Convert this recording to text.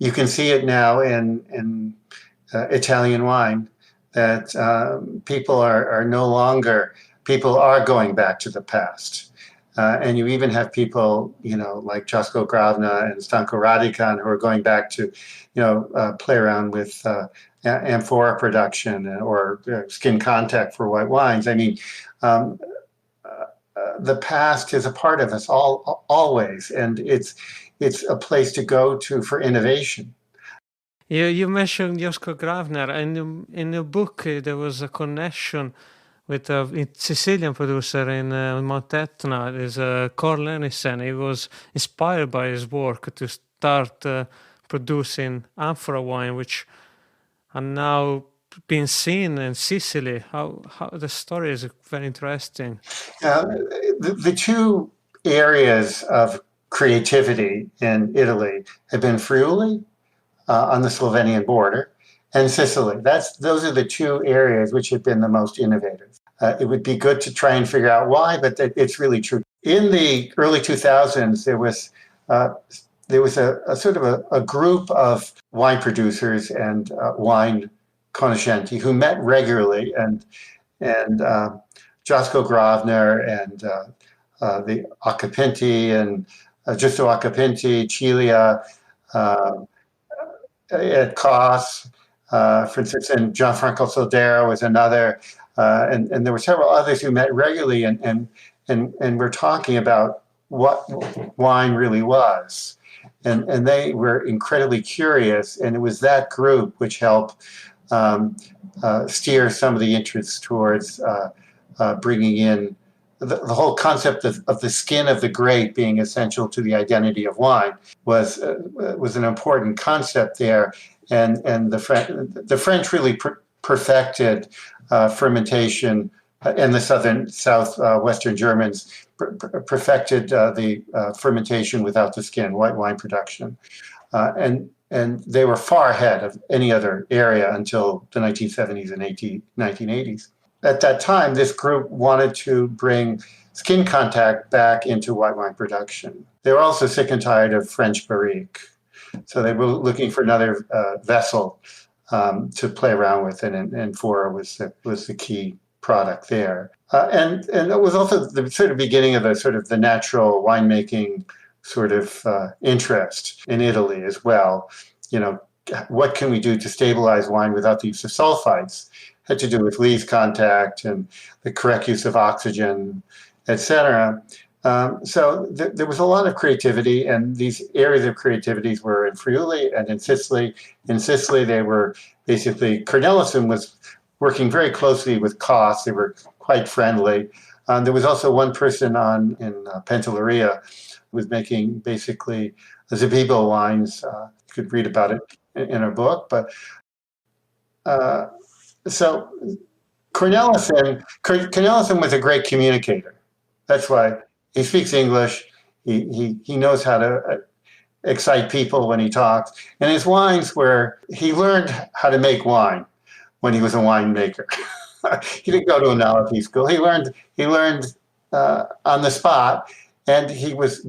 you can see it now in Italian wine that people are going back to the past. And you even have people, like Josko Gravna and Stanko Radican, who are going back to, play around with amphora production or skin contact for white wines. I mean, the past is a part of us always, and it's a place to go to for innovation. You mentioned Josko Gravner, and in the book there was a connection with a Sicilian producer in Mount Etna. There's Carl Lennison. He was inspired by his work to start producing amphora wine, which are now being seen in Sicily. How the story is very interesting. The two areas of creativity in Italy have been Friuli on the Slovenian border and Sicily. Those are the two areas which have been the most innovative. It would be good to try and figure out why, but it's really true. In the early 2000s, there was a sort of a group of wine producers and wine conoscenti who met regularly, and Josko Gravner and the Acapinti and Giusto Acapinti, Cilia, Ed Koss, for instance, and Gianfranco Soldera was another, and there were several others who met regularly and were talking about what wine really was, and they were incredibly curious, and it was that group which helped steer some of the interest towards bringing in the whole concept of the skin of the grape being essential to the identity of wine was an important concept there, and the French really perfected fermentation, and the southwestern Germans perfected the fermentation without the skin, white wine production, and they were far ahead of any other area until the 1970s and 1980s. At that time, this group wanted to bring skin contact back into white wine production. They were also sick and tired of French barrique. So they were looking for another vessel to play around with, and amphora was the key product there. And it was also the sort of beginning of the natural winemaking sort of interest in Italy as well. What can we do to stabilize wine without the use of sulfites? Had to do with lees contact and the correct use of oxygen, etc. So there was a lot of creativity, and these areas of creativity were in Friuli and in Sicily. In Sicily, they were basically, Cornelissen was working very closely with Koss. They were quite friendly. There was also one person in Pantelleria who was making basically Zabibbo wines. You could read about it in a book, but so Cornelissen was a great communicator. That's why he speaks English. He knows how to excite people when he talks. And his wines he learned how to make wine when he was a winemaker. He didn't go to an Alafi school. He learned on the spot, and because